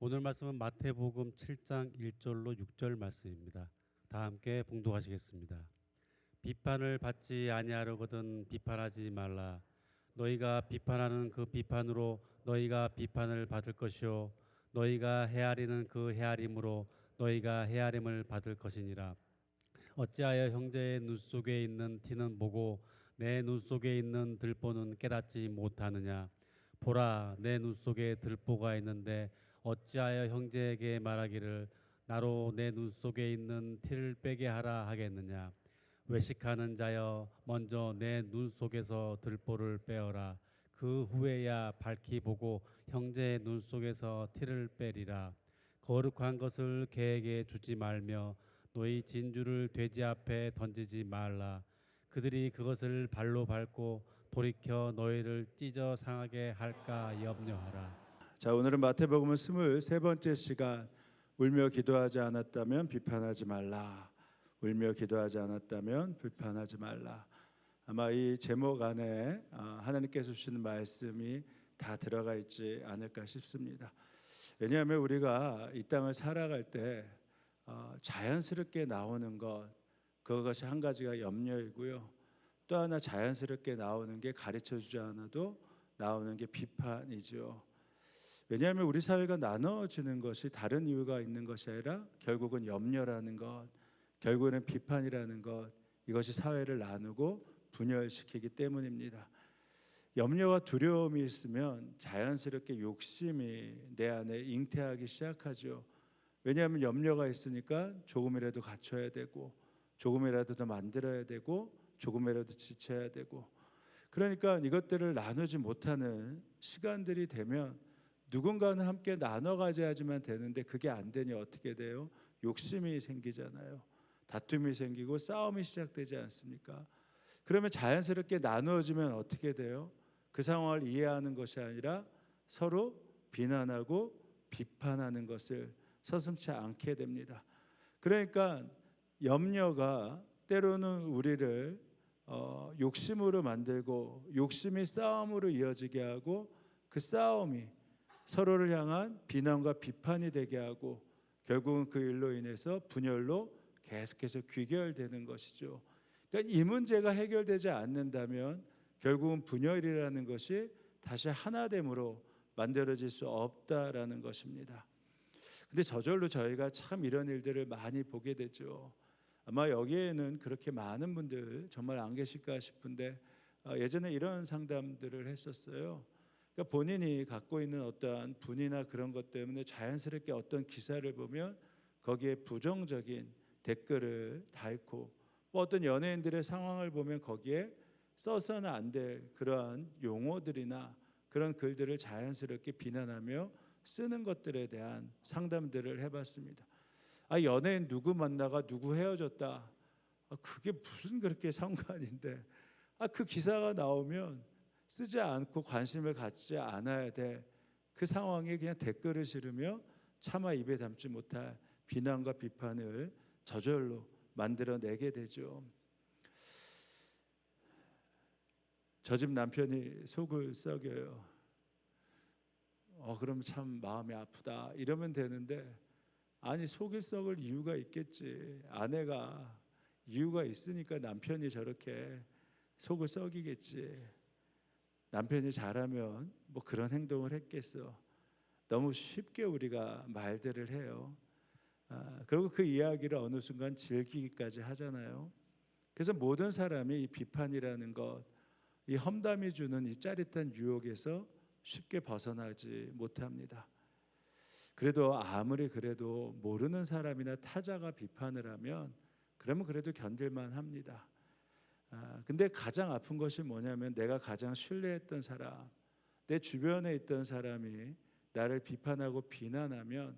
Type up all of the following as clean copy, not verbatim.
오늘 말씀은 마태복음 7장 1절로 6절 말씀입니다. 다 함께 봉독하시겠습니다. 비판을 받지 아니하려거든 비판하지 말라. 너희가 비판하는 그 비판으로 너희가 비판을 받을 것이요 너희가 헤아리는 그 헤아림으로 너희가 헤아림을 받을 것이니라. 어찌하여 형제의 눈 속에 있는 티는 보고 내 눈 속에 있는 들보는 깨닫지 못하느냐. 보라, 내 눈 속에 들보가 있는데 어찌하여 형제에게 말하기를 나로 내 눈 속에 있는 티를 빼게 하라 하겠느냐. 외식하는 자여, 먼저 내 눈 속에서 들보를 빼어라. 그 후에야 밝히 보고 형제의 눈 속에서 티를 빼리라. 거룩한 것을 개에게 주지 말며 너희 진주를 돼지 앞에 던지지 말라. 그들이 그것을 발로 밟고 돌이켜 너희를 찢어 상하게 할까 염려하라. 자, 오늘은 마태복음 23번째 시간, 울며 기도하지 않았다면 비판하지 말라. 울며 기도하지 않았다면 비판하지 말라. 아마 이 제목 안에 하나님께서 주시는 말씀이 다 들어가 있지 않을까 싶습니다. 왜냐하면 우리가 이 땅을 살아갈 때 자연스럽게 나오는 것, 그것이 한 가지가 염려이고요. 또 하나 자연스럽게 나오는 게 가르쳐주지 않아도 나오는 게 비판이죠. 왜냐하면 우리 사회가 나눠지는 것이 다른 이유가 있는 것이 아니라 결국은 염려라는 것, 결국은 비판이라는 것, 이것이 사회를 나누고 분열시키기 때문입니다. 염려와 두려움이 있으면 자연스럽게 욕심이 내 안에 잉태하기 시작하죠. 왜냐하면 염려가 있으니까 조금이라도 갖춰야 되고 조금이라도 더 만들어야 되고 조금이라도 지쳐야 되고, 그러니까 이것들을 나누지 못하는 시간들이 되면 누군가는 함께 나눠 가져야지만 되는데 그게 안 되니 어떻게 돼요? 욕심이 생기잖아요. 다툼이 생기고 싸움이 시작되지 않습니까? 그러면 자연스럽게 나누어지면 어떻게 돼요? 그 상황을 이해하는 것이 아니라 서로 비난하고 비판하는 것을 서슴지 않게 됩니다. 그러니까 염려가 때로는 우리를 욕심으로 만들고 욕심이 싸움으로 이어지게 하고 그 싸움이 서로를 향한 비난과 비판이 되게 하고 결국은 그 일로 인해서 분열로 계속해서 귀결되는 것이죠. 그러니까 이 문제가 해결되지 않는다면 결국은 분열이라는 것이 다시 하나됨으로 만들어질 수 없다라는 것입니다. 근데 저절로 저희가 참 이런 일들을 많이 보게 되죠. 아마 여기에는 그렇게 많은 분들 정말 안 계실까 싶은데 예전에 이런 상담들을 했었어요. 그러니까 본인이 갖고 있는 어떠한 분이나 그런 것 때문에 자연스럽게 어떤 기사를 보면 거기에 부정적인 댓글을 달고, 어떤 연예인들의 상황을 보면 거기에 써서는 안 될 그러한 용어들이나 그런 글들을 자연스럽게 비난하며 쓰는 것들에 대한 상담들을 해봤습니다. 연예인 누구 만나가 누구 헤어졌다. 그게 무슨 그렇게 상관인데. 그 기사가 나오면 쓰지 않고 관심을 갖지 않아야 돼. 그 상황에 그냥 댓글을 실으며 차마 입에 담지 못할 비난과 비판을 저절로 만들어내게 되죠. 저 집 남편이 속을 썩여요. 그러면 참 마음이 아프다 이러면 되는데, 아니 속을 썩을 이유가 있겠지. 아내가 이유가 있으니까 남편이 저렇게 속을 썩이겠지. 남편이 잘하면 뭐 그런 행동을 했겠어. 너무 쉽게 우리가 말들을 해요. 그리고 그 이야기를 어느 순간 즐기기까지 하잖아요. 그래서 모든 사람이 이 비판이라는 것, 이 험담이 주는 이 짜릿한 유혹에서 쉽게 벗어나지 못합니다. 그래도 아무리 그래도 모르는 사람이나 타자가 비판을 하면 그러면 그래도 견딜만 합니다. 근데 가장 아픈 것이 뭐냐면 내가 가장 신뢰했던 사람, 내 주변에 있던 사람이 나를 비판하고 비난하면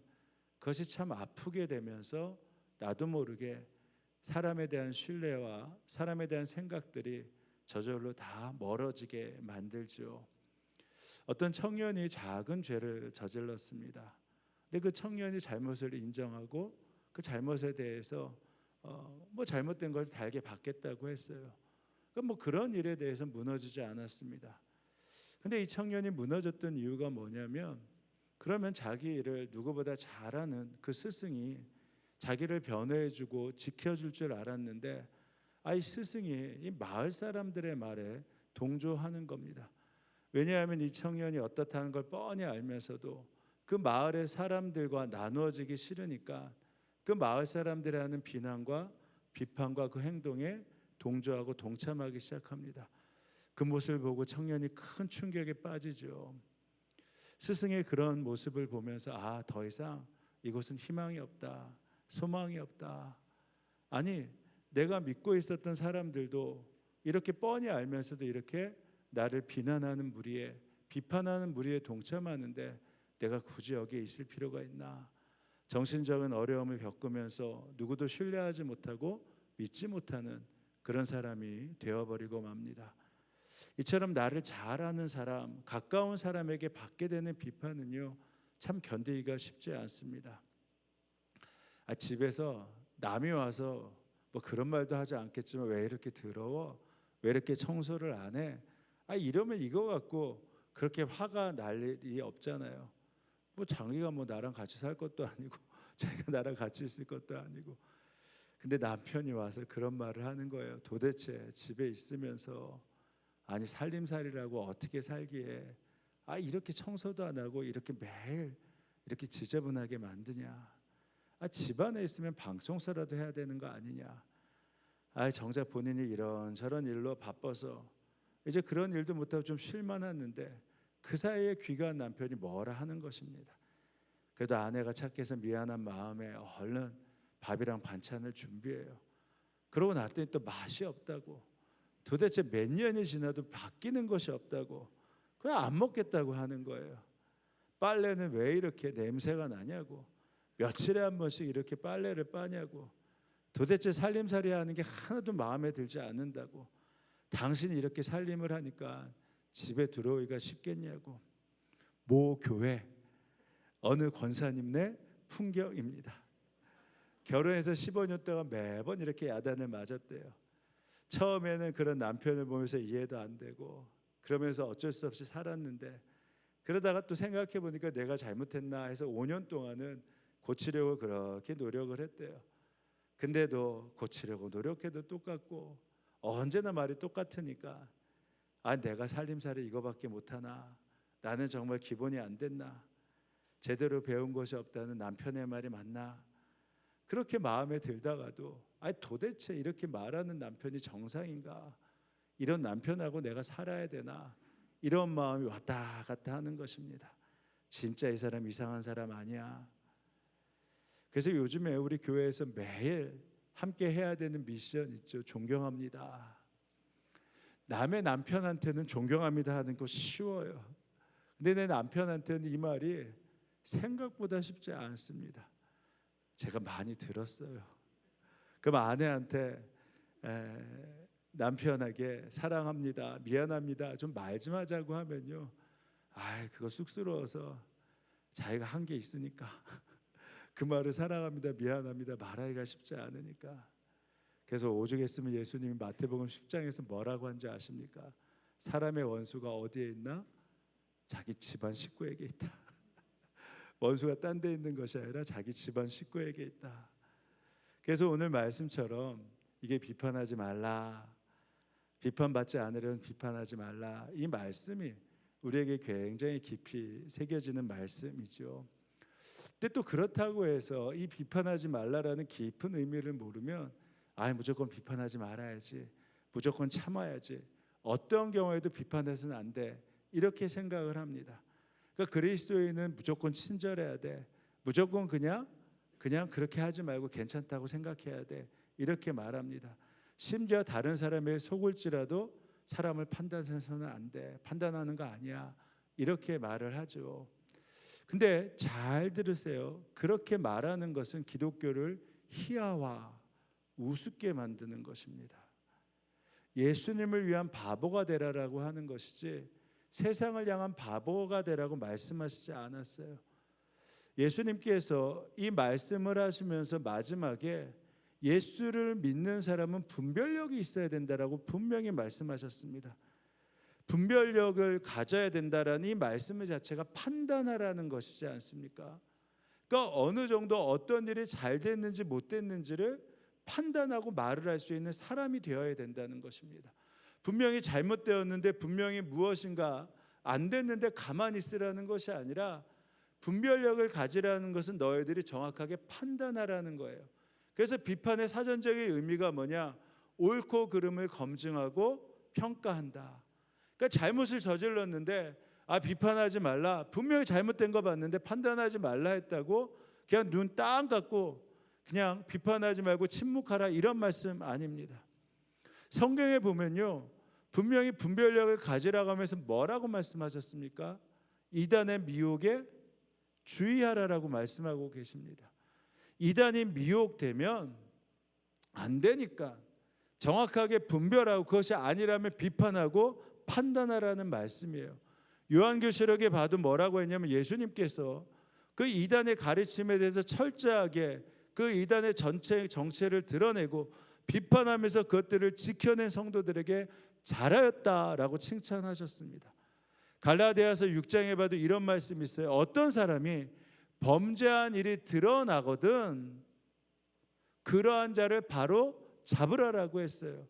그것이 참 아프게 되면서 나도 모르게 사람에 대한 신뢰와 사람에 대한 생각들이 저절로 다 멀어지게 만들죠. 어떤 청년이 작은 죄를 저질렀습니다. 근데 그 청년이 잘못을 인정하고 그 잘못에 대해서 뭐 잘못된 것을 달게 받겠다고 했어요. 그러니까 뭐 그런 일에 대해서 무너지지 않았습니다. 근데 이 청년이 무너졌던 이유가 뭐냐면 그러면 자기 일을 누구보다 잘하는 그 스승이 자기를 변호해주고 지켜줄 줄 알았는데 이 스승이 이 마을 사람들의 말에 동조하는 겁니다. 왜냐하면 이 청년이 어떻다는 걸 뻔히 알면서도 그 마을의 사람들과 나누어지기 싫으니까 그 마을 사람들이 하는 비난과 비판과 그 행동에 동조하고 동참하기 시작합니다. 그 모습을 보고 청년이 큰 충격에 빠지죠. 스승의 그런 모습을 보면서 더 이상 이곳은 희망이 없다, 소망이 없다. 아니, 내가 믿고 있었던 사람들도 이렇게 뻔히 알면서도 이렇게 나를 비난하는 무리에, 비판하는 무리에 동참하는데 내가 굳이 여기에 있을 필요가 있나? 정신적인 어려움을 겪으면서 누구도 신뢰하지 못하고 믿지 못하는 그런 사람이 되어버리고 맙니다. 이처럼 나를 잘 아는 사람, 가까운 사람에게 받게 되는 비판은요, 참 견디기가 쉽지 않습니다. 집에서 남이 와서 뭐 그런 말도 하지 않겠지만 왜 이렇게 더러워? 왜 이렇게 청소를 안 해? 이러면 이거 갖고 그렇게 화가 날 일이 없잖아요. 뭐 장이가 뭐 나랑 같이 살 것도 아니고 자기가 나랑 같이 있을 것도 아니고. 근데 남편이 와서 그런 말을 하는 거예요. 도대체 집에 있으면서 살림살이라고 어떻게 살기에 이렇게 청소도 안 하고 이렇게 매일 이렇게 지저분하게 만드냐? 집안에 있으면 방청소라도 해야 되는 거 아니냐? 정작 본인이 이런저런 일로 바빠서 이제 그런 일도 못하고 좀 쉴만 했는데 그 사이에 귀가한 남편이 뭐라 하는 것입니다. 그래도 아내가 착해서 미안한 마음에 얼른 밥이랑 반찬을 준비해요. 그러고 났더니 또 맛이 없다고, 도대체 몇 년이 지나도 바뀌는 것이 없다고, 그냥 안 먹겠다고 하는 거예요. 빨래는 왜 이렇게 냄새가 나냐고, 며칠에 한 번씩 이렇게 빨래를 빠냐고, 도대체 살림살이 하는 게 하나도 마음에 들지 않는다고, 당신이 이렇게 살림을 하니까 집에 들어오기가 쉽겠냐고. 모 교회 어느 권사님네 풍경입니다. 결혼해서 15년 동안 매번 이렇게 야단을 맞았대요. 처음에는 그런 남편을 보면서 이해도 안 되고 그러면서 어쩔 수 없이 살았는데, 그러다가 또 생각해 보니까 내가 잘못했나 해서 5년 동안은 고치려고 그렇게 노력을 했대요. 근데도 고치려고 노력해도 똑같고 언제나 말이 똑같으니까 내가 살림살이 이거밖에 못하나, 나는 정말 기본이 안 됐나, 제대로 배운 것이 없다는 남편의 말이 맞나, 그렇게 마음에 들다가도 도대체 이렇게 말하는 남편이 정상인가, 이런 남편하고 내가 살아야 되나, 이런 마음이 왔다 갔다 하는 것입니다. 진짜 이 사람 이상한 사람 아니야. 그래서 요즘에 우리 교회에서 매일 함께 해야 되는 미션 있죠. 존경합니다. 남의 남편한테는 존경합니다 하는 거 쉬워요. 근데 내 남편한테는 이 말이 생각보다 쉽지 않습니다. 제가 많이 들었어요. 그럼 아내한테 남편에게 사랑합니다, 미안합니다, 좀 말 좀 하자고 하면요, 그거 쑥스러워서 자기가 한 게 있으니까 그 말을 사랑합니다, 미안합니다 말하기가 쉽지 않으니까. 그래서 오죽했으면 예수님이 마태복음 10장에서 뭐라고 한지 아십니까? 사람의 원수가 어디에 있나? 자기 집안 식구에게 있다. 원수가 딴 데 있는 것이 아니라 자기 집안 식구에게 있다. 그래서 오늘 말씀처럼 이게 비판하지 말라, 비판받지 않으려면 비판하지 말라, 이 말씀이 우리에게 굉장히 깊이 새겨지는 말씀이죠. 근데 또 그렇다고 해서 이 비판하지 말라라는 깊은 의미를 모르면 무조건 비판하지 말아야지, 무조건 참아야지, 어떤 경우에도 비판해서는 안 돼, 이렇게 생각을 합니다. 그러니까 그리스도인은 무조건 친절해야 돼, 무조건 그냥 그렇게 하지 말고 괜찮다고 생각해야 돼, 이렇게 말합니다. 심지어 다른 사람의 속을지라도 사람을 판단해서는 안 돼, 판단하는 거 아니야, 이렇게 말을 하죠. 근데 잘 들으세요. 그렇게 말하는 것은 기독교를 희화화, 우습게 만드는 것입니다. 예수님을 위한 바보가 되라라고 하는 것이지 세상을 향한 바보가 되라고 말씀하시지 않았어요. 예수님께서 이 말씀을 하시면서 마지막에 예수를 믿는 사람은 분별력이 있어야 된다라고 분명히 말씀하셨습니다. 분별력을 가져야 된다라는 이 말씀 자체가 판단하라는 것이지 않습니까? 그러니까 어느 정도 어떤 일이 잘 됐는지 못 됐는지를 판단하고 말을 할 수 있는 사람이 되어야 된다는 것입니다. 분명히 잘못되었는데 분명히 무엇인가 안 됐는데 가만히 있으라는 것이 아니라 분별력을 가지라는 것은 너희들이 정확하게 판단하라는 거예요. 그래서 비판의 사전적인 의미가 뭐냐? 옳고 그름을 검증하고 평가한다. 그러니까 잘못을 저질렀는데 비판하지 말라. 분명히 잘못된 거 봤는데 판단하지 말라 했다고 그냥 눈 딱 감고 그냥 비판하지 말고 침묵하라, 이런 말씀 아닙니다. 성경에 보면요, 분명히 분별력을 가지라고 하면서 뭐라고 말씀하셨습니까? 이단의 미혹에 주의하라라고 말씀하고 계십니다. 이단이 미혹되면 안 되니까 정확하게 분별하고 그것이 아니라면 비판하고 판단하라는 말씀이에요. 요한계시록에 봐도 뭐라고 했냐면 예수님께서 그 이단의 가르침에 대해서 철저하게 그 이단의 전체 정체를 드러내고 비판하면서 그것들을 지켜낸 성도들에게 잘하였다라고 칭찬하셨습니다. 갈라디아서 6장에 봐도 이런 말씀이 있어요. 어떤 사람이 범죄한 일이 드러나거든 그러한 자를 바로 잡으라라고 했어요.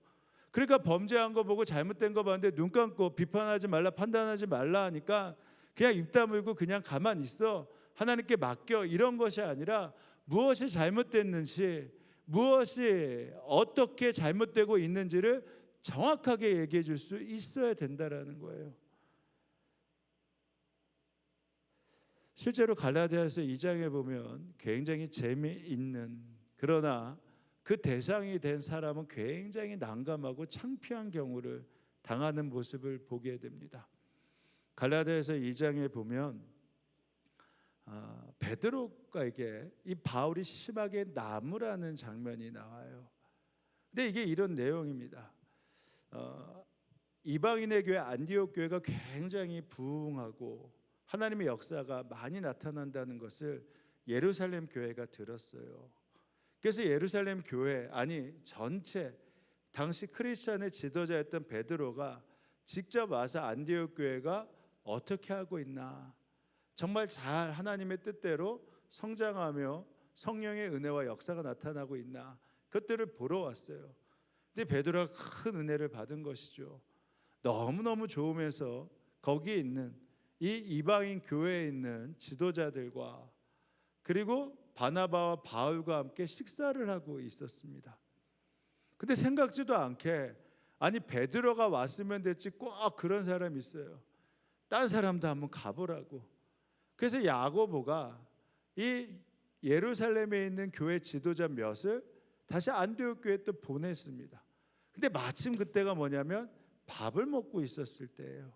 그러니까 범죄한 거 보고 잘못된 거 봤는데 눈 감고 비판하지 말라, 판단하지 말라 하니까 그냥 입 다물고 그냥 가만히 있어, 하나님께 맡겨, 이런 것이 아니라 무엇이 잘못됐는지, 무엇이 어떻게 잘못되고 있는지를 정확하게 얘기해 줄 수 있어야 된다라는 거예요. 실제로 갈라디아서 2장에 보면 굉장히 재미있는, 그러나 그 대상이 된 사람은 굉장히 난감하고 창피한 경우를 당하는 모습을 보게 됩니다. 갈라디아서 2장에 보면 베드로에게 이 바울이 심하게 나무라는 장면이 나와요. 근데 이게 이런 내용입니다. 이방인의 교회 안디옥 교회가 굉장히 부흥하고 하나님의 역사가 많이 나타난다는 것을 예루살렘 교회가 들었어요. 그래서 예루살렘 교회, 아니 전체 당시 크리스찬의 지도자였던 베드로가 직접 와서 안디옥 교회가 어떻게 하고 있나, 정말 잘 하나님의 뜻대로 성장하며 성령의 은혜와 역사가 나타나고 있나, 그것들을 보러 왔어요. 근데 베드로가 큰 은혜를 받은 것이죠. 너무너무 좋으면서 거기에 있는 이 이방인 교회에 있는 지도자들과 그리고 바나바와 바울과 함께 식사를 하고 있었습니다. 근데 생각지도 않게, 아니 베드로가 왔으면 됐지 꼭 그런 사람이 있어요. 딴 사람도 한번 가보라고. 그래서 야고보가 이 예루살렘에 있는 교회 지도자 몇을 다시 안디옥 교회에 또 보냈습니다. 근데 마침 그때가 뭐냐면 밥을 먹고 있었을 때예요.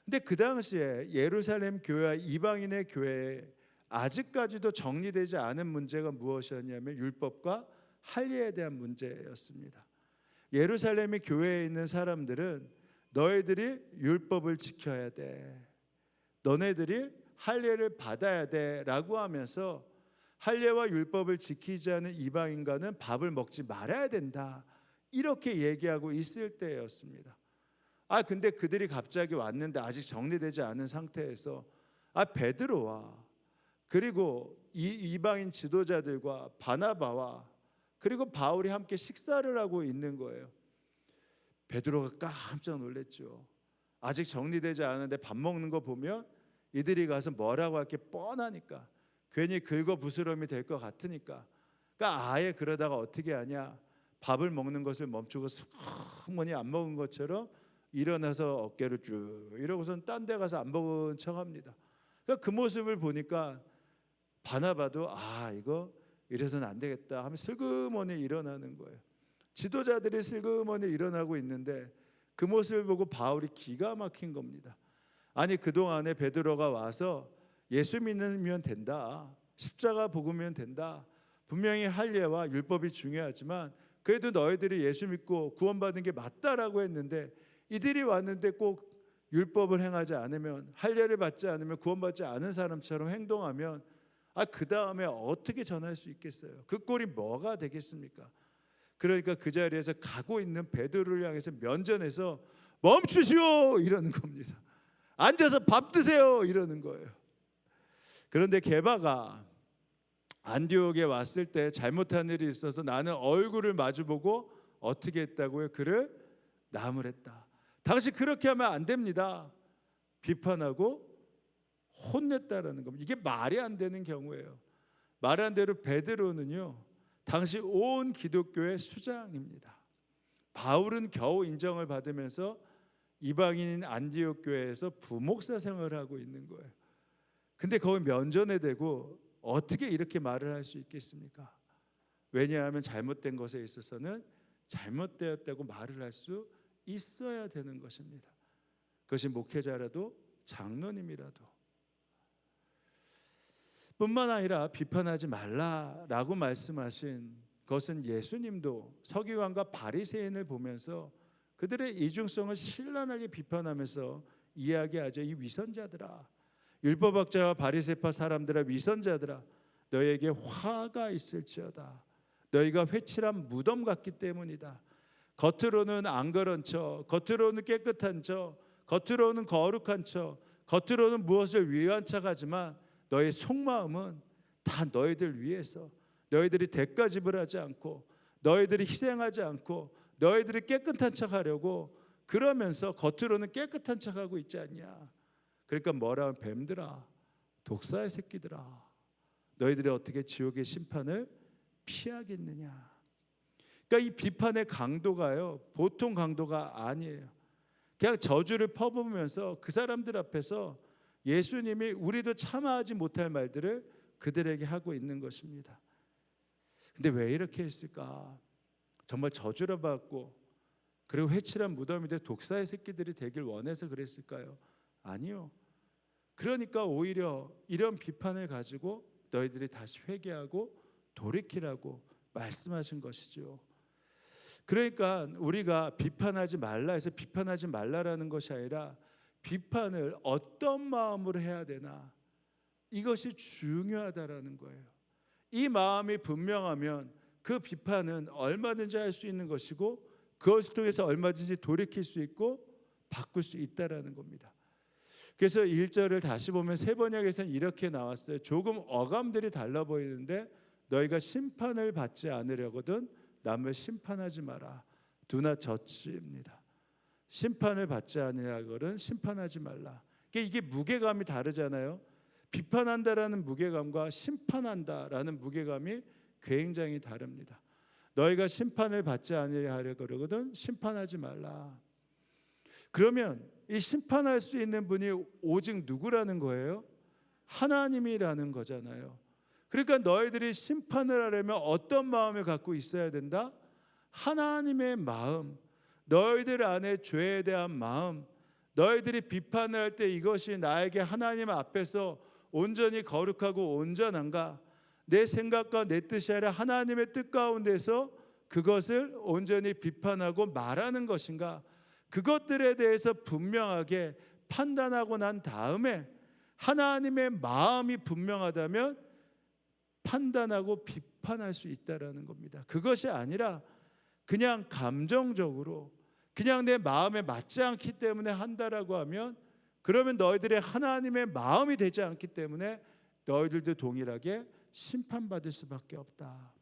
근데 그 당시에 예루살렘 교회와 이방인의 교회에 아직까지도 정리되지 않은 문제가 무엇이었냐면 율법과 할례에 대한 문제였습니다. 예루살렘의 교회에 있는 사람들은 너희들이 율법을 지켜야 돼, 너네들이 할례를 받아야 돼 라고 하면서 할례와 율법을 지키지 않은 이방인과는 밥을 먹지 말아야 된다, 이렇게 얘기하고 있을 때였습니다. 근데 그들이 갑자기 왔는데 아직 정리되지 않은 상태에서 베드로와 그리고 이방인 지도자들과 바나바와 그리고 바울이 함께 식사를 하고 있는 거예요. 베드로가 깜짝 놀랐죠. 아직 정리되지 않은데 밥 먹는 거 보면 이들이 가서 뭐라고 할 게 뻔하니까, 괜히 긁어부스럼이 될 것 같으니까, 그러니까 아예 그러다가 어떻게 하냐, 밥을 먹는 것을 멈추고 성문이 안 먹은 것처럼 일어나서 어깨를 쭉 이러고선 딴 데 가서 안 먹은 척합니다. 그러니까 그 모습을 보니까 바나바도 이거 이래서는 안 되겠다 하면 슬그머니 일어나는 거예요. 지도자들이 슬그머니 일어나고 있는데 그 모습을 보고 바울이 기가 막힌 겁니다. 아니 그동안에 베드로가 와서 예수 믿으면 된다, 십자가 복음이면 된다, 분명히 할례와 율법이 중요하지만 그래도 너희들이 예수 믿고 구원받은 게 맞다라고 했는데, 이들이 왔는데 꼭 율법을 행하지 않으면, 할례를 받지 않으면, 구원받지 않은 사람처럼 행동하면 그 다음에 어떻게 전할 수 있겠어요? 그 꼴이 뭐가 되겠습니까? 그러니까 그 자리에서 가고 있는 베드로를 향해서 면전에서 멈추시오 이러는 겁니다. 앉아서 밥 드세요 이러는 거예요. 그런데 게바가 안디옥에 왔을 때 잘못한 일이 있어서 나는 얼굴을 마주보고 어떻게 했다고요? 그를 나무랬다. 당신 그렇게 하면 안 됩니다. 비판하고 혼냈다라는 겁니다. 이게 말이 안 되는 경우예요. 말 안 되는 베드로는요, 당시 온 기독교의 수장입니다. 바울은 겨우 인정을 받으면서 이방인인 안디옥 교회에서 부목사 생활을 하고 있는 거예요. 근데 거기 면전에 대고 어떻게 이렇게 말을 할 수 있겠습니까? 왜냐하면 잘못된 것에 있어서는 잘못되었다고 말을 할 수 있어야 되는 것입니다. 그것이 목회자라도 장로님이라도. 뿐만 아니라 비판하지 말라라고 말씀하신 것은 예수님도 서기관과 바리새인을 보면서 그들의 이중성을 신랄하게 비판하면서 이야기하죠. 이 위선자들아, 율법학자와 바리새파 사람들아, 위선자들아, 너에게 화가 있을지어다. 너희가 회칠한 무덤 같기 때문이다. 겉으로는 안 그런 척, 겉으로는 깨끗한 척, 겉으로는 거룩한 척, 겉으로는 무엇을 위한 척하지만 너의 속마음은 다 너희들 위해서, 너희들이 대가 지불하지 않고, 너희들이 희생하지 않고, 너희들이 깨끗한 척하려고 그러면서 겉으로는 깨끗한 척하고 있지 않냐. 그러니까 뭐라 하면 뱀들아, 독사의 새끼들아, 너희들이 어떻게 지옥의 심판을 피하겠느냐. 그러니까 이 비판의 강도가요, 보통 강도가 아니에요. 그냥 저주를 퍼부으면서 그 사람들 앞에서 예수님이 우리도 참아하지 못할 말들을 그들에게 하고 있는 것입니다. 근데 왜 이렇게 했을까? 정말 저주를 받고 그리고 회칠한 무덤인데 독사의 새끼들이 되길 원해서 그랬을까요? 아니요. 그러니까 오히려 이런 비판을 가지고 너희들이 다시 회개하고 돌이키라고 말씀하신 것이죠. 그러니까 우리가 비판하지 말라 해서 비판하지 말라라는 것이 아니라 비판을 어떤 마음으로 해야 되나, 이것이 중요하다라는 거예요. 이 마음이 분명하면 그 비판은 얼마든지 할 수 있는 것이고 그것을 통해서 얼마든지 돌이킬 수 있고 바꿀 수 있다라는 겁니다. 그래서 1절을 다시 보면 세 번역에서는 이렇게 나왔어요. 조금 어감들이 달라 보이는데 너희가 심판을 받지 않으려거든 남을 심판하지 마라. Do not judge입니다. 심판을 받지 않으려거든 심판하지 말라. 이게 무게감이 다르잖아요. 비판한다라는 무게감과 심판한다라는 무게감이 굉장히 다릅니다. 너희가 심판을 받지 않으려거든 심판하지 말라. 그러면 이 심판할 수 있는 분이 오직 누구라는 거예요? 하나님이라는 거잖아요. 그러니까 너희들이 심판을 하려면 어떤 마음을 갖고 있어야 된다? 하나님의 마음, 너희들 안에 죄에 대한 마음, 너희들이 비판을 할 때 이것이 나에게 하나님 앞에서 온전히 거룩하고 온전한가? 내 생각과 내 뜻이 아니라 하나님의 뜻 가운데서 그것을 온전히 비판하고 말하는 것인가? 그것들에 대해서 분명하게 판단하고 난 다음에 하나님의 마음이 분명하다면 판단하고 비판할 수 있다라는 겁니다. 그것이 아니라 그냥 감정적으로 그냥 내 마음에 맞지 않기 때문에 한다라고 하면 그러면 너희들의 하나님의 마음이 되지 않기 때문에 너희들도 동일하게 심판받을 수밖에 없다.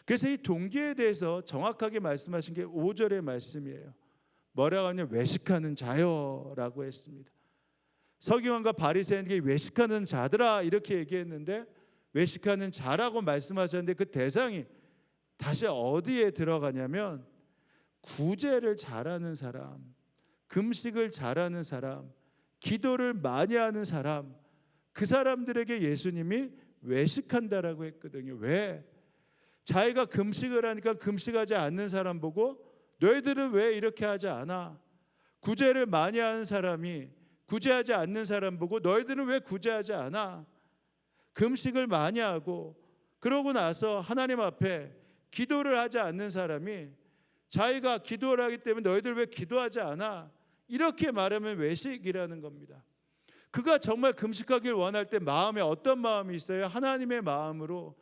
그래서 이 동기에 대해서 정확하게 말씀하신 게 5절의 말씀이에요. 뭐라고 하냐? 외식하는 자여라고 했습니다. 서기관과 바리새인에게 외식하는 자들아 이렇게 얘기했는데 외식하는 자라고 말씀하셨는데 그 대상이 다시 어디에 들어가냐면 구제를 잘하는 사람, 금식을 잘하는 사람, 기도를 많이 하는 사람, 그 사람들에게 예수님이 외식한다라고 했거든요. 왜? 자기가 금식을 하니까 금식하지 않는 사람 보고 너희들은 왜 이렇게 하지 않아? 구제를 많이 하는 사람이 구제하지 않는 사람 보고 너희들은 왜 구제하지 않아? 금식을 많이 하고 그러고 나서 하나님 앞에 기도를 하지 않는 사람이 자기가 기도를 하기 때문에 너희들 왜 기도하지 않아? 이렇게 말하면 외식이라는 겁니다. 그가 정말 금식하길 원할 때 마음에 어떤 마음이 있어요? 하나님의 마음으로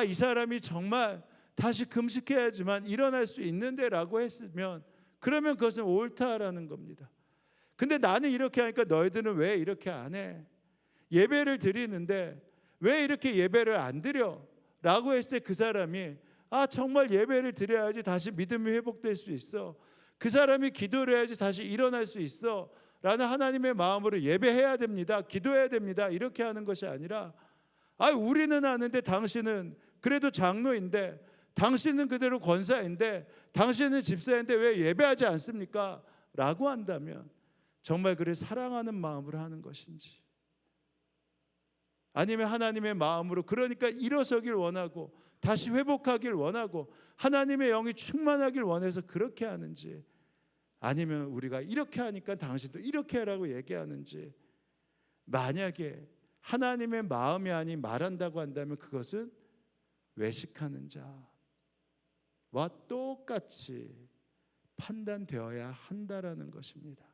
이 사람이 정말 다시 금식해야지만 일어날 수 있는데 라고 했으면 그러면 그것은 옳다라는 겁니다. 근데 나는 이렇게 하니까 너희들은 왜 이렇게 안 해? 예배를 드리는데 왜 이렇게 예배를 안 드려? 라고 했을 때 그 사람이 정말 예배를 드려야지 다시 믿음이 회복될 수 있어. 그 사람이 기도를 해야지 다시 일어날 수 있어. 라는 하나님의 마음으로 예배해야 됩니다. 기도해야 됩니다. 이렇게 하는 것이 아니라 우리는 아는데 당신은 그래도 장로인데, 당신은 그대로 권사인데, 당신은 집사인데 왜 예배하지 않습니까? 라고 한다면 정말 그를 사랑하는 마음으로 하는 것인지, 아니면 하나님의 마음으로, 그러니까 일어서길 원하고 다시 회복하길 원하고 하나님의 영이 충만하길 원해서 그렇게 하는지, 아니면 우리가 이렇게 하니까 당신도 이렇게 하라고 얘기하는지. 만약에 하나님의 마음이 아닌 말한다고 한다면 그것은 외식하는 자와 똑같이 판단되어야 한다라는 것입니다.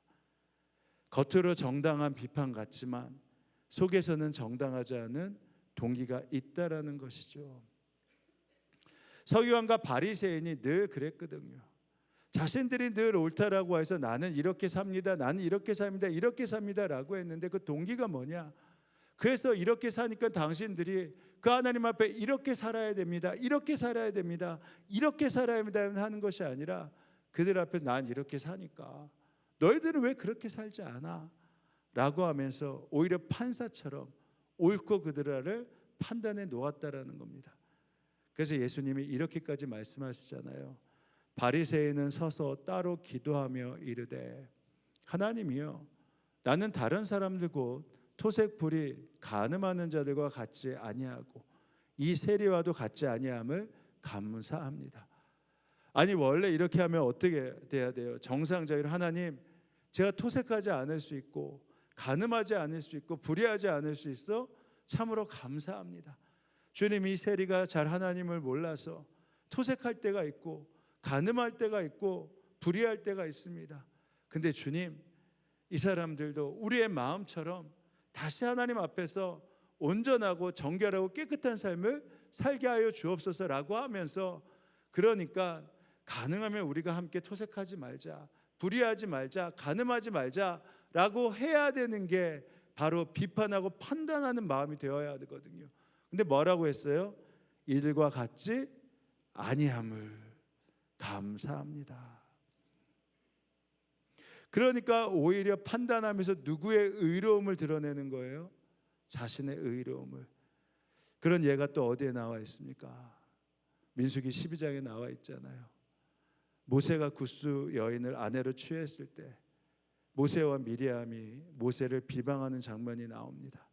겉으로 정당한 비판 같지만 속에서는 정당하지 않은 동기가 있다라는 것이죠. 서기관과 바리새인이 늘 그랬거든요. 자신들이 늘 옳다라고 해서 나는 이렇게 삽니다, 나는 이렇게 삽니다, 이렇게 삽니다라고 했는데 그 동기가 뭐냐? 그래서 이렇게 사니까 당신들이 그 하나님 앞에 이렇게 살아야 됩니다, 이렇게 살아야 됩니다, 이렇게 살아야 됩니다 하는 것이 아니라 그들 앞에 난 이렇게 사니까 너희들은 왜 그렇게 살지 않아? 라고 하면서 오히려 판사처럼 옳고 그르다를 판단해 놓았다라는 겁니다. 그래서 예수님이 이렇게까지 말씀하시잖아요. 바리새인은 서서 따로 기도하며 이르되 하나님이여, 나는 다른 사람들 곧 토색불이 간음하는 자들과 같지 아니하고 이 세리와도 같지 아니함을 감사합니다. 아니 원래 이렇게 하면 어떻게 돼야 돼요? 정상적으로 하나님, 제가 토색하지 않을 수 있고 간음하지 않을 수 있고 불의하지 않을 수 있어 참으로 감사합니다. 주님, 이 세리가 잘 하나님을 몰라서 토색할 때가 있고 간음할 때가 있고 불의할 때가 있습니다. 근데 주님, 이 사람들도 우리의 마음처럼 다시 하나님 앞에서 온전하고 정결하고 깨끗한 삶을 살게 하여 주옵소서라고 하면서, 그러니까 가능하면 우리가 함께 토색하지 말자, 불의하지 말자, 간음하지 말자라고 해야 되는 게 바로 비판하고 판단하는 마음이 되어야 되거든요. 근데 뭐라고 했어요? 이들과 같지 아니함을 감사합니다. 그러니까 오히려 판단하면서 누구의 의로움을 드러내는 거예요? 자신의 의로움을. 그런 예가 또 어디에 나와 있습니까? 민수기 12장에 나와 있잖아요. 모세가 굿수 여인을 아내로 취했을 때 모세와 미리암이 모세를 비방하는 장면이 나옵니다.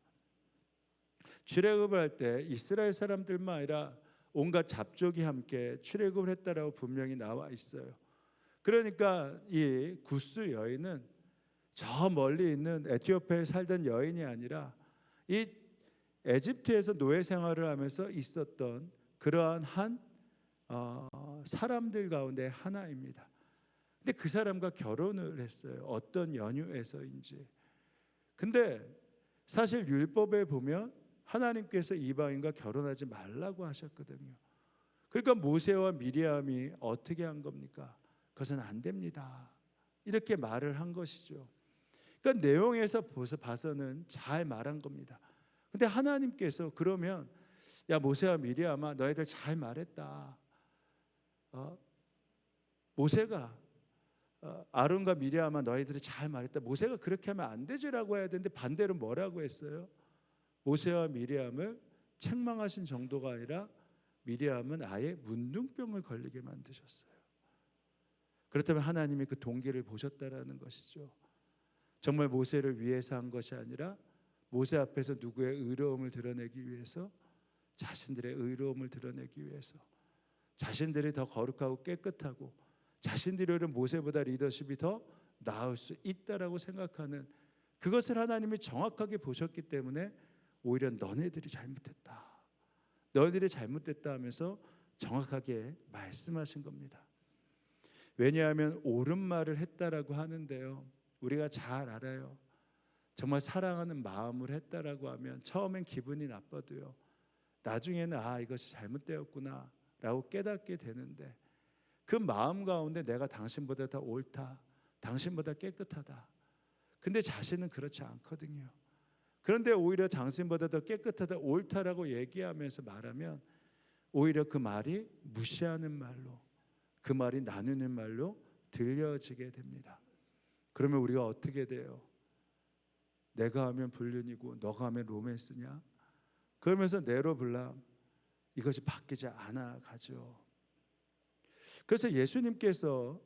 출애굽을 할 때 이스라엘 사람들만 아니라 온갖 잡족이 함께 출애굽을 했다라고 분명히 나와 있어요. 그러니까 이 굿수 여인은 저 멀리 있는 에티오피아에 살던 여인이 아니라 이 에집트에서 노예 생활을 하면서 있었던 그러한 한 사람들 가운데 하나입니다. 근데 그 사람과 결혼을 했어요. 어떤 연유에서인지. 근데 사실 율법에 보면 하나님께서 이방인과 결혼하지 말라고 하셨거든요. 그러니까 모세와 미리암이 어떻게 한 겁니까? 그것은 안 됩니다, 이렇게 말을 한 것이죠. 그러니까 내용에서 봐서는 잘 말한 겁니다. 근데 하나님께서 그러면 야 모세와 미리암아, 너희들 잘 말했다. 모세가 아론과 미리암아, 너희들이 잘 말했다. 모세가 그렇게 하면 안 되지라고 해야 되는데 반대로 뭐라고 했어요? 모세와 미리암을 책망하신 정도가 아니라 미리암은 아예 문둥병을 걸리게 만드셨어요. 그렇다면 하나님이 그 동기를 보셨다라는 것이죠. 정말 모세를 위해서 한 것이 아니라 모세 앞에서 누구의 의로움을 드러내기 위해서, 자신들의 의로움을 드러내기 위해서, 자신들이 더 거룩하고 깨끗하고 자신들이 오히려 모세보다 리더십이 더 나을 수 있다라고 생각하는, 그것을 하나님이 정확하게 보셨기 때문에 오히려 너네들이 잘못했다, 너희들이 잘못됐다 하면서 정확하게 말씀하신 겁니다. 왜냐하면 옳은 말을 했다라고 하는데요, 우리가 잘 알아요. 정말 사랑하는 마음을 했다라고 하면 처음엔 기분이 나빠도요, 나중에는 이것이 잘못되었구나 라고 깨닫게 되는데, 그 마음 가운데 내가 당신보다 더 옳다, 당신보다 깨끗하다. 근데 자신은 그렇지 않거든요. 그런데 오히려 당신보다 더 깨끗하다, 옳다라고 얘기하면서 말하면 오히려 그 말이 무시하는 말로, 그 말이 나누는 말로 들려지게 됩니다. 그러면 우리가 어떻게 돼요? 내가 하면 불륜이고 너가 하면 로맨스냐? 그러면서 네로블람, 이것이 바뀌지 않아 가죠. 그래서 예수님께서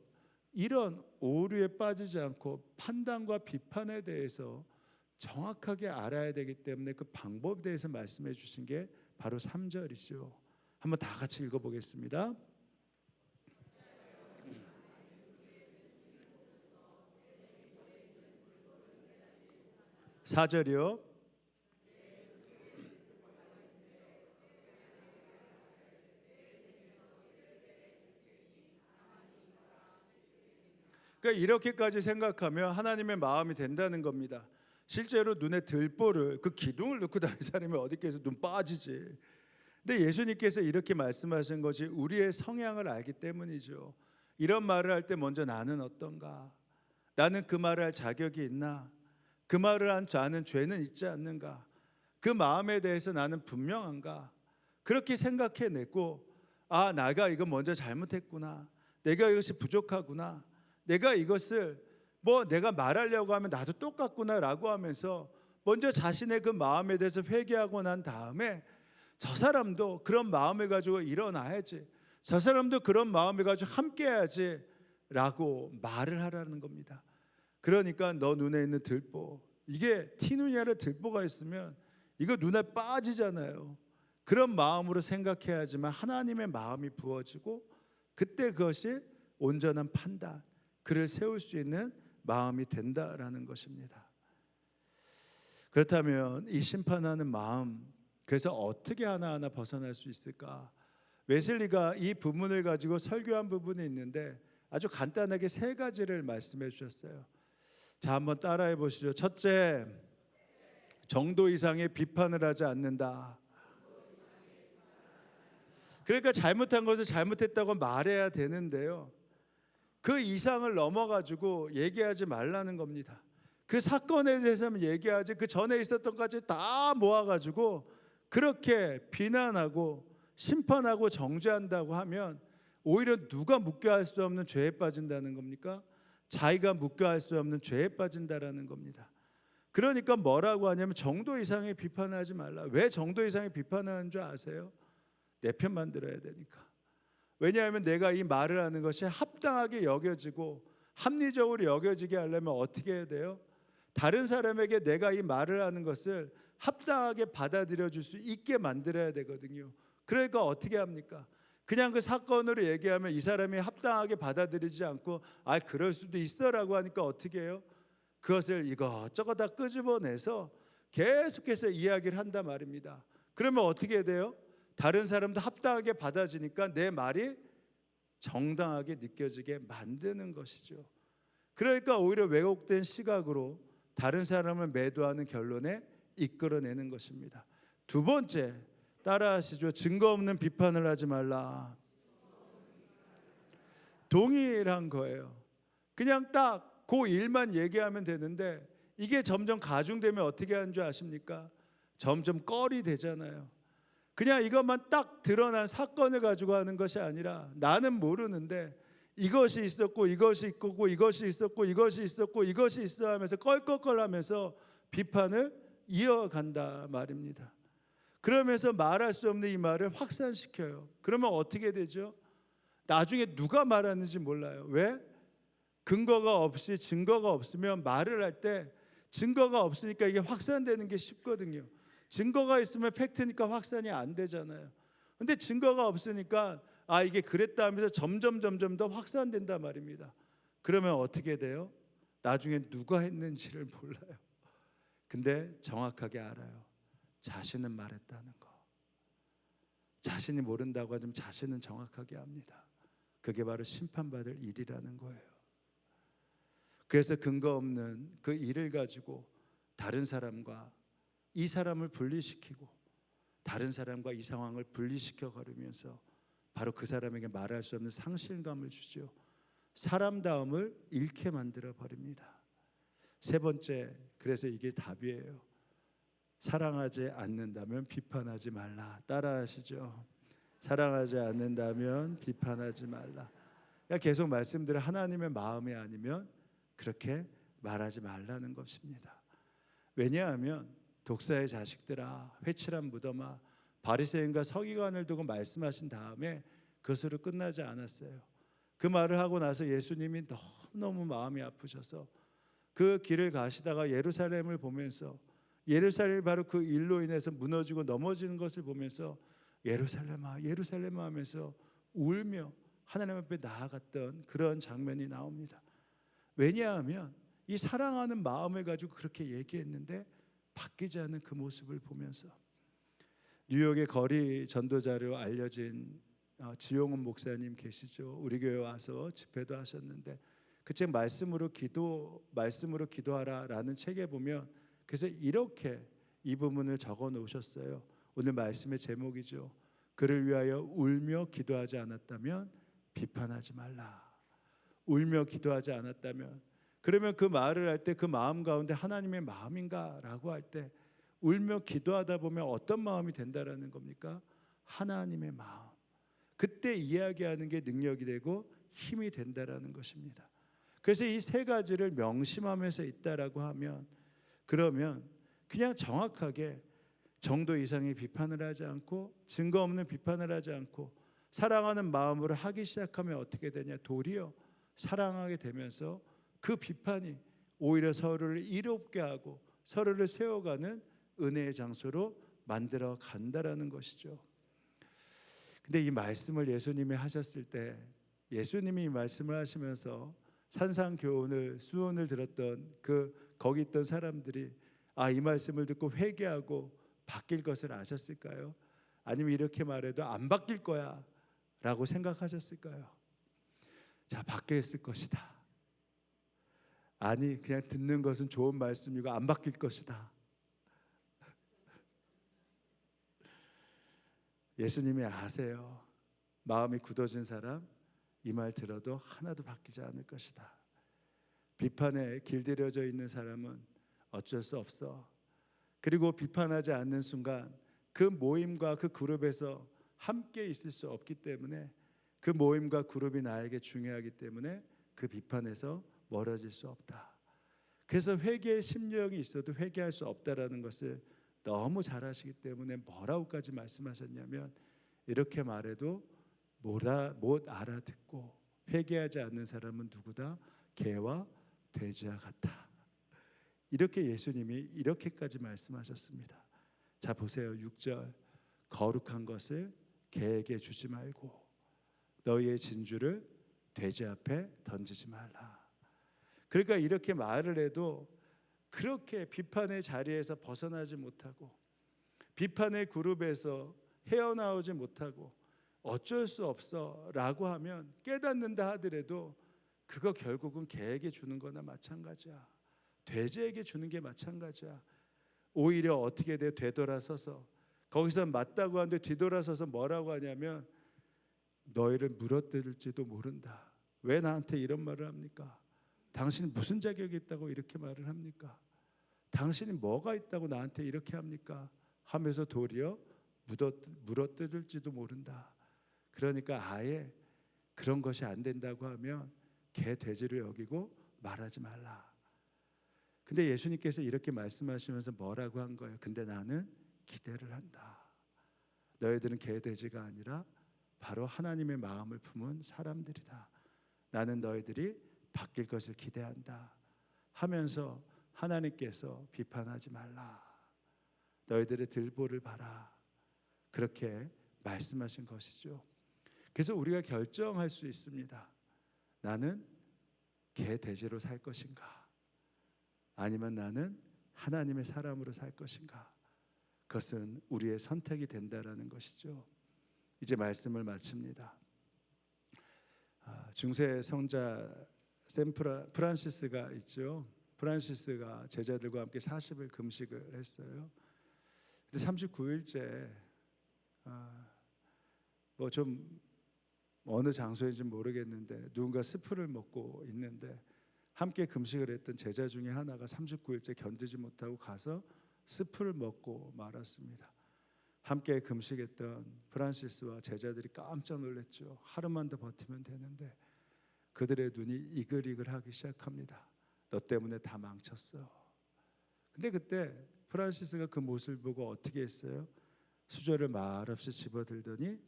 이런 오류에 빠지지 않고 판단과 비판에 대해서 정확하게 알아야 되기 때문에 그 방법에 대해서 말씀해 주신 게 바로 3절이죠. 한번 다 같이 읽어보겠습니다. 4절이요. 그러니까 이렇게까지 생각하면 하나님의 마음이 된다는 겁니다. 실제로 눈에 들보를, 그 기둥을 넣고 다니는 사람이 어디 있겠어? 눈 빠지지. 근데 예수님께서 이렇게 말씀하신 것이 우리의 성향을 알기 때문이죠. 이런 말을 할 때 먼저 나는 어떤가? 나는 그 말을 할 자격이 있나? 그 말을 한 자는 죄는 있지 않는가? 그 마음에 대해서 나는 분명한가? 그렇게 생각해내고, 아, 내가 이거 먼저 잘못했구나, 내가 이것이 부족하구나, 내가 이것을 내가 말하려고 하면 나도 똑같구나 라고 하면서 먼저 자신의 그 마음에 대해서 회개하고 난 다음에 저 사람도 그런 마음을 가지고 일어나야지, 저 사람도 그런 마음을 가지고 함께 해야지 라고 말을 하라는 겁니다. 그러니까 너 눈에 있는 들보, 이게 티눈이 아니라 들보가 있으면 이거 눈에 빠지잖아요. 그런 마음으로 생각해야지만 하나님의 마음이 부어지고 그때 그것이 온전한 판단, 그를 세울 수 있는 마음이 된다라는 것입니다. 그렇다면 이 심판하는 마음, 그래서 어떻게 하나하나 벗어날 수 있을까? 웨슬리가 이 부분을 가지고 설교한 부분이 있는데 아주 간단하게 3가지를 말씀해 주셨어요. 자, 한번 따라해 보시죠. 첫째, 정도 이상의 비판을 하지 않는다. 그러니까 잘못한 것을 잘못했다고 말해야 되는데요, 그 이상을 넘어가지고 얘기하지 말라는 겁니다. 그 사건에 대해서는 얘기하지, 그 전에 있었던 것까지 다 모아가지고 그렇게 비난하고 심판하고 정죄한다고 하면 오히려 누가 묵게 수 없는 죄에 빠진다는 겁니까? 자기가 묵게 수 없는 죄에 빠진다라는 겁니다. 그러니까 뭐라고 하냐면 정도 이상의 비판하지 말라. 왜 정도 이상의 비판하는 줄 아세요? 내 편만 들어야 되니까. 왜냐하면 내가 이 말을 하는 것이 합당하게 여겨지고 합리적으로 여겨지게 하려면 어떻게 해야 돼요? 다른 사람에게 내가 이 말을 하는 것을 합당하게 받아들여 줄 수 있게 만들어야 되거든요. 그러니까 어떻게 합니까? 그냥 그 사건으로 얘기하면 이 사람이 합당하게 받아들이지 않고 아, 그럴 수도 있어라고 하니까 어떻게 해요? 그것을 이것저것 다 끄집어내서 계속해서 이야기를 한단 말입니다. 그러면 어떻게 돼요? 다른 사람도 합당하게 받아지니까 내 말이 정당하게 느껴지게 만드는 것이죠. 그러니까 오히려 왜곡된 시각으로 다른 사람을 매도하는 결론에 이끌어내는 것입니다. 2번째, 따라하시죠. 증거 없는 비판을 하지 말라. 동일한 거예요. 그냥 딱 그 일만 얘기하면 되는데 이게 점점 가중되면 어떻게 하는 줄 아십니까? 점점 껄이 되잖아요. 그냥 이것만 딱 드러난 사건을 가지고 하는 것이 아니라 나는 모르는데 이것이 있었고 이것이 있고 이것이 있었고 이것이 있었고 이것이 있어 하면서 껄껄껄하면서 비판을 이어간다 말입니다. 그러면서 말할 수 없는 이 말을 확산시켜요. 그러면 어떻게 되죠? 나중에 누가 말하는지 몰라요. 왜? 근거가 없이, 증거가 없으면 말을 할 때 증거가 없으니까 이게 확산되는 게 쉽거든요. 증거가 있으면 팩트니까 확산이 안 되잖아요. 근데 증거가 없으니까 아, 이게 그랬다 하면서 점점 더 확산된단 말입니다. 그러면 어떻게 돼요? 나중에 누가 했는지를 몰라요. 근데 정확하게 알아요. 자신은 말했다는 거. 자신이 모른다고 하지만 자신은 정확하게 압니다. 그게 바로 심판받을 일이라는 거예요. 그래서 근거 없는 그 일을 가지고 다른 사람과 이 사람을 분리시키고 다른 사람과 이 상황을 분리시켜 가면서 바로 그 사람에게 말할 수 없는 상실감을 주죠. 사람다움을 잃게 만들어 버립니다. 세 번째, 그래서 이게 답이에요. 사랑하지 않는다면 비판하지 말라. 따라하시죠. 사랑하지 않는다면 비판하지 말라. 그러니까 계속 말씀드린 하나님의 마음이 아니면 그렇게 말하지 말라는 것입니다. 왜냐하면 독사의 자식들아, 회칠한 무덤아, 바리새인과 서기관을 두고 말씀하신 다음에 그것으로 끝나지 않았어요. 그 말을 하고 나서 예수님이 너무너무 마음이 아프셔서 그 길을 가시다가 예루살렘을 보면서, 예루살렘이 바로 그 일로 인해서 무너지고 넘어지는 것을 보면서 예루살렘아 예루살렘아 하면서 울며 하나님 앞에 나아갔던 그런 장면이 나옵니다. 왜냐하면 이 사랑하는 마음을 가지고 그렇게 얘기했는데 바뀌지 않는 그 모습을 보면서. 뉴욕의 거리 전도자로 알려진 지용훈 목사님 계시죠. 우리 교회 와서 집회도 하셨는데 그 책 말씀으로 기도하라라는 책에 보면 그래서 이렇게 이 부분을 적어 놓으셨어요. 오늘 말씀의 제목이죠. 그를 위하여 울며 기도하지 않았다면 비판하지 말라. 울며 기도하지 않았다면, 그러면 그 말을 할 때 그 마음 가운데 하나님의 마음인가라고 할 때 울며 기도하다 보면 어떤 마음이 된다라는 겁니까? 하나님의 마음. 그때 이야기하는 게 능력이 되고 힘이 된다라는 것입니다. 그래서 이 세 가지를 명심하면서 있다라고 하면, 그러면 그냥 정확하게 정도 이상의 비판을 하지 않고 증거 없는 비판을 하지 않고 사랑하는 마음으로 하기 시작하면 어떻게 되냐? 도리어 사랑하게 되면서 그 비판이 오히려 서로를 이롭게 하고 서로를 세워가는 은혜의 장소로 만들어 간다라는 것이죠. 근데 이 말씀을 예수님이 하셨을 때, 예수님이 이 말씀을 하시면서 산상교훈을 수훈을 들었던 거기 있던 사람들이 이 말씀을 듣고 회개하고 바뀔 것을 아셨을까요? 아니면 이렇게 말해도 안 바뀔 거야 라고 생각하셨을까요? 자, 바뀌었을 것이다. 아니, 그냥 듣는 것은 좋은 말씀이고 안 바뀔 것이다. 예수님이 아세요. 마음이 굳어진 사람 이 말 들어도 하나도 바뀌지 않을 것이다. 비판에 길들여져 있는 사람은 어쩔 수 없어. 그리고 비판하지 않는 순간 그 모임과 그 그룹에서 함께 있을 수 없기 때문에, 그 모임과 그룹이 나에게 중요하기 때문에 그 비판에서 멀어질 수 없다. 그래서 회개의 심령이 있어도 회개할 수 없다라는 것을 너무 잘 아시기 때문에 뭐라고까지 말씀하셨냐면, 이렇게 말해도 못 알아듣고 회개하지 않는 사람은 누구다? 개와 돼지와 같다. 이렇게 예수님이 이렇게까지 말씀하셨습니다. 자, 보세요. 6절. 거룩한 것을 개에게 주지 말고 너희의 진주를 돼지 앞에 던지지 말라. 그러니까 이렇게 말을 해도 그렇게 비판의 자리에서 벗어나지 못하고 비판의 그룹에서 헤어나오지 못하고 어쩔 수 없어 라고 하면, 깨닫는다 하더라도 그거 결국은 개에게 주는 거나 마찬가지야. 돼지에게 주는 게 마찬가지야. 오히려 어떻게 돼? 되돌아서서 거기서 맞다고 하는데 뒤돌아서서 뭐라고 하냐면 너희를 물어뜯을지도 모른다. 왜 나한테 이런 말을 합니까? 당신이 무슨 자격이 있다고 이렇게 말을 합니까? 당신이 뭐가 있다고 나한테 이렇게 합니까? 하면서 도리어 물어뜯을지도 모른다. 그러니까 아예 그런 것이 안 된다고 하면 개 돼지로 여기고 말하지 말라. 근데 예수님께서 이렇게 말씀하시면서 뭐라고 한 거예요? 근데 나는 기대를 한다. 너희들은 개 돼지가 아니라 바로 하나님의 마음을 품은 사람들이다. 나는 너희들이 바뀔 것을 기대한다 하면서 하나님께서 비판하지 말라. 너희들의 들보를 봐라. 그렇게 말씀하신 것이죠. 그래서 우리가 결정할 수 있습니다. 나는 개 돼지로 살 것인가? 아니면 나는 하나님의 사람으로 살 것인가? 그것은 우리의 선택이 된다라는 것이죠. 이제 말씀을 마칩니다. 중세 성자 프란시스가 있죠. 프란시스가 제자들과 함께 40일 금식을 했어요. 근데 39일째 좀 어느 장소인지 모르겠는데 누군가 스프를 먹고 있는데 함께 금식을 했던 제자 중에 하나가 39일째 견디지 못하고 가서 스프를 먹고 말았습니다. 함께 금식했던 프란시스와 제자들이 깜짝 놀랐죠. 하루만 더 버티면 되는데 그들의 눈이 이글이글하기 시작합니다. 너 때문에 다 망쳤어. 근데 그때 프란시스가 그 모습을 보고 어떻게 했어요? 수저를 말없이 집어들더니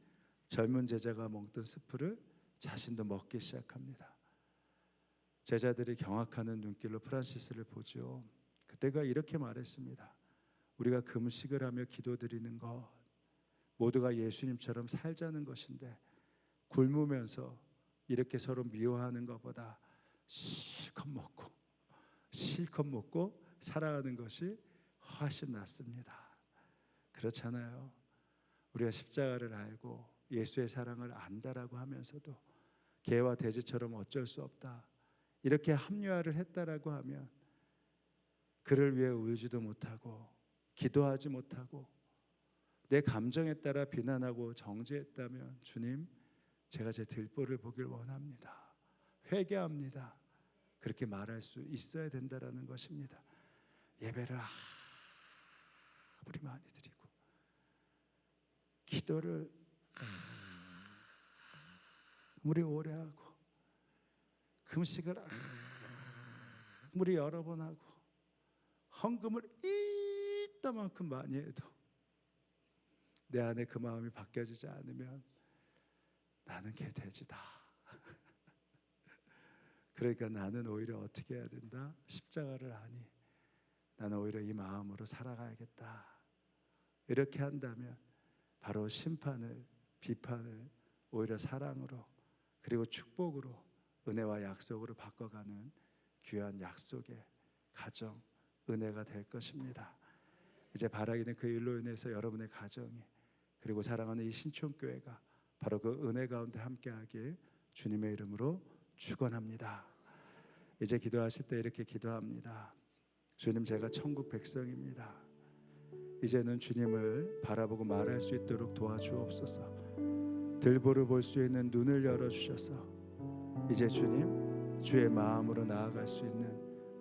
젊은 제자가 먹던 스프를 자신도 먹기 시작합니다. 제자들이 경악하는 눈길로 프란시스를 보죠. 그때가 이렇게 말했습니다. 우리가 금식을 하며 기도드리는 것 모두가 예수님처럼 살자는 것인데 굶으면서 이렇게 서로 미워하는 것보다 실컷 먹고 살아가는 것이 훨씬 낫습니다. 그렇잖아요. 우리가 십자가를 알고 예수의 사랑을 안다라고 하면서도 개와 돼지처럼 어쩔 수 없다 이렇게 합리화를 했다라고 하면 그를 위해 울지도 못하고 기도하지 못하고 내 감정에 따라 비난하고 정죄했다면 주님 제가 제 들보를 보길 원합니다. 회개합니다. 그렇게 말할 수 있어야 된다라는 것입니다. 예배를 아무리 많이 드리고 기도를 아무리 오래 하고 금식을 아무리 여러 번 하고 헌금을 이따만큼 많이 해도 내 안에 그 마음이 바뀌어지지 않으면 나는 개돼지다. 그러니까 나는 오히려 어떻게 해야 된다? 십자가를 하니 나는 오히려 이 마음으로 살아가야겠다. 이렇게 한다면 바로 심판을 비판을 오히려 사랑으로 그리고 축복으로 은혜와 약속으로 바꿔가는 귀한 약속의 가정 은혜가 될 것입니다. 이제 바라기는 그 일로 인해서 여러분의 가정이 그리고 사랑하는 이 신촌교회가 바로 그 은혜 가운데 함께하길 주님의 이름으로 축원합니다. 이제 기도하실 때 이렇게 기도합니다. 주님 제가 천국 백성입니다. 이제는 주님을 바라보고 말할 수 있도록 도와주옵소서. 들보를 볼 수 있는 눈을 열어주셔서 이제 주님 주의 마음으로 나아갈 수 있는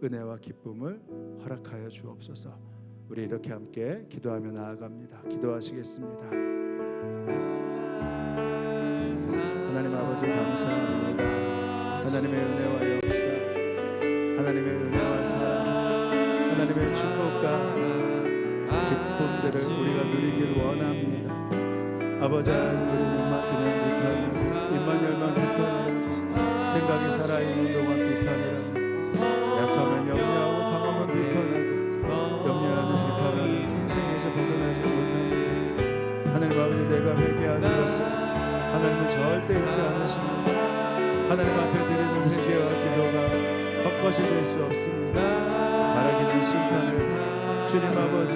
은혜와 기쁨을 허락하여 주옵소서. 우리 이렇게 함께 기도하며 나아갑니다. 기도하시겠습니다. 하나님 아버지 감사합니다. 하나님의 은혜와 역사 하나님의 은혜와 사랑 하나님의 축복과 기쁨들을 우리가 누리길 원합니다. 아버지 하나님 우리 눈만 뜨면 비판을 입만 열면 비판을 생각이 살아있는 동안 비판을 약하면 염려하고 강하면 비판하고 염려하는 비판하는 인생에서 벗어나지 못합니다. 하나님 아버지 내가 회개하는 것은 하나님은 절대 잊지 않으십니다. 하나님 앞에 드리는 회개와 기도가 헛것이 될 수 없습니다. 바라기는 심판을 주님 아버지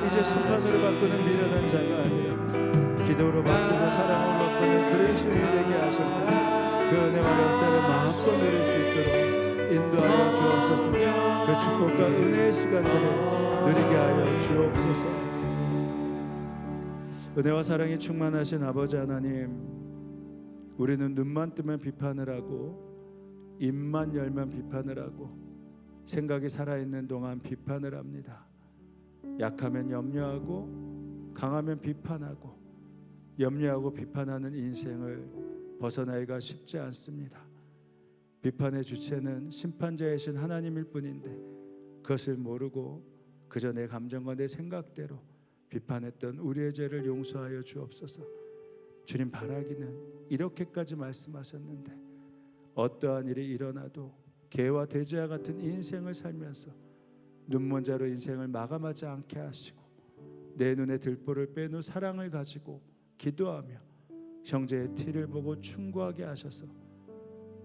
이제 심판으로 바꾸는 미련한 자가 아니라 기도로 바꾸고 사랑으로 바꾸는 그리스도인이 되게 하셔서 그 은혜와 역사를 마음껏 누릴 수 있도록 인도하여 주옵소서. 그 축복과 은혜의 시간들을 누리게 하여 주옵소서. 은혜와 사랑이 충만하신 아버지 하나님, 우리는 눈만 뜨면 비판을 하고 입만 열면 비판을 하고 생각이 살아있는 동안 비판을 합니다. 약하면 염려하고 강하면 비판하고 염려하고 비판하는 인생을 벗어나기가 쉽지 않습니다. 비판의 주체는 심판자이신 하나님일 뿐인데 그것을 모르고 그저 내 감정과 내 생각대로 비판했던 우리의 죄를 용서하여 주옵소서. 주님 바라기는 이렇게까지 말씀하셨는데 어떠한 일이 일어나도 개와 돼지와 같은 인생을 살면서 눈먼 자로 인생을 마감하지 않게 하시고 내 눈에 들보를 뺀 후 사랑을 가지고 기도하며 형제의 티를 보고 충고하게 하셔서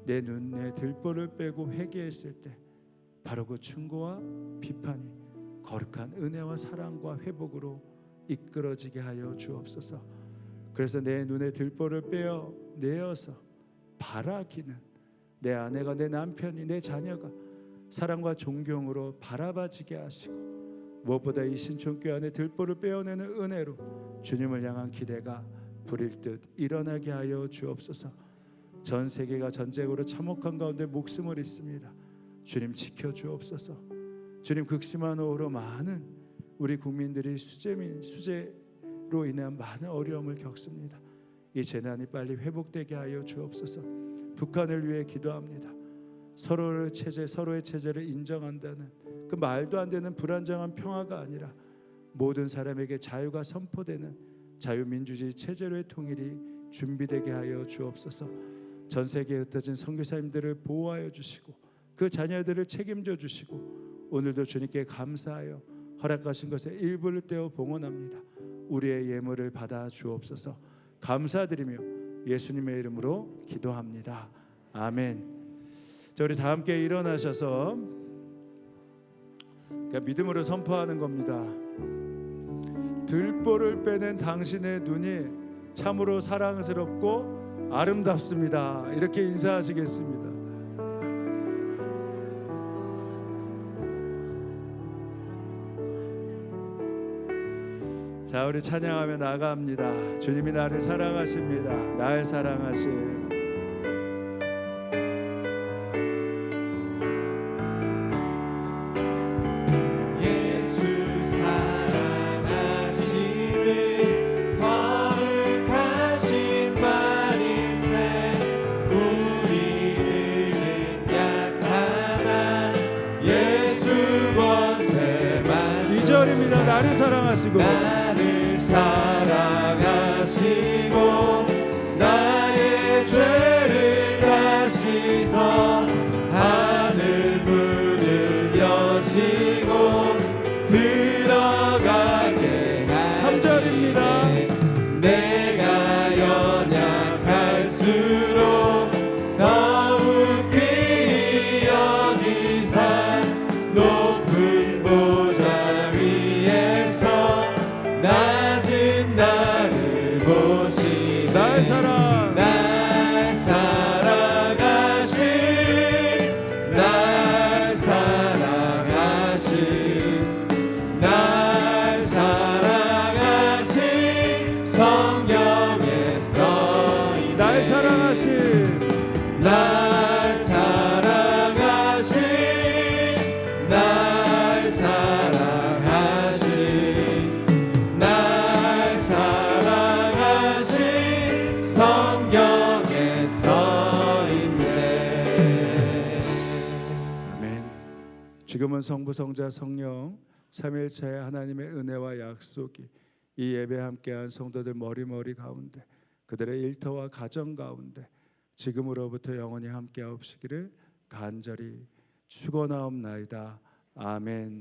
내 눈에 들보를 빼고 회개했을 때 바로 그 충고와 비판이 거룩한 은혜와 사랑과 회복으로 이끌어지게 하여 주옵소서. 그래서 내 눈에 들보를 빼어 내어서 바라기는 내 아내가 내 남편이 내 자녀가 사랑과 존경으로 바라봐지게 하시고 무엇보다 이 신촌교회 안에 들보를 빼어내는 은혜로 주님을 향한 기대가 불일 듯 일어나게 하여 주옵소서. 전 세계가 전쟁으로 참혹한 가운데 목숨을 잃습니다. 주님 지켜 주옵소서. 주님 극심한 호우로 많은 우리 국민들이 수재로 인한 많은 어려움을 겪습니다. 이 재난이 빨리 회복되게 하여 주옵소서. 북한을 위해 기도합니다. 서로의 체제를 인정한다는 그 말도 안 되는 불안정한 평화가 아니라 모든 사람에게 자유가 선포되는 자유민주주의 체제로의 통일이 준비되게 하여 주옵소서. 전 세계에 흩어진 선교사님들을 보호하여 주시고 그 자녀들을 책임져 주시고 오늘도 주님께 감사하여 허락하신 것에 일부를 떼어 봉헌합니다. 우리의 예물을 받아 주옵소서. 감사드리며 예수님의 이름으로 기도합니다. 아멘. 자, 우리 다 함께 일어나셔서 믿음으로 선포하는 겁니다. 들보를 빼는 당신의 눈이 참으로 사랑스럽고 아름답습니다. 이렇게 인사하시겠습니다. 자, 우리 찬양하며 나갑니다. 주님이 나를 사랑하십니다. 날 사랑하실 나를 사랑하시고 나의 죄를 다시서 하늘 문을 여시고 들어가게 하시네. 3절입니다. 내가 연약할수록 더욱 귀히 여기사 높은 보좌 위에서 낮은 나를 보시네. 날 사랑하신 성경에 써있네. 날 사랑하신 성경에 써있네. 아멘. 지금은 성부 성자 성령 삼위일체의 하나님의 은혜와 약속이 이 예배 함께한 성도들 머리머리 가운데 그들의 일터와 가정 가운데 지금으로부터 영원히 함께하옵시기를 간절히 축원하옵나이다. 아멘.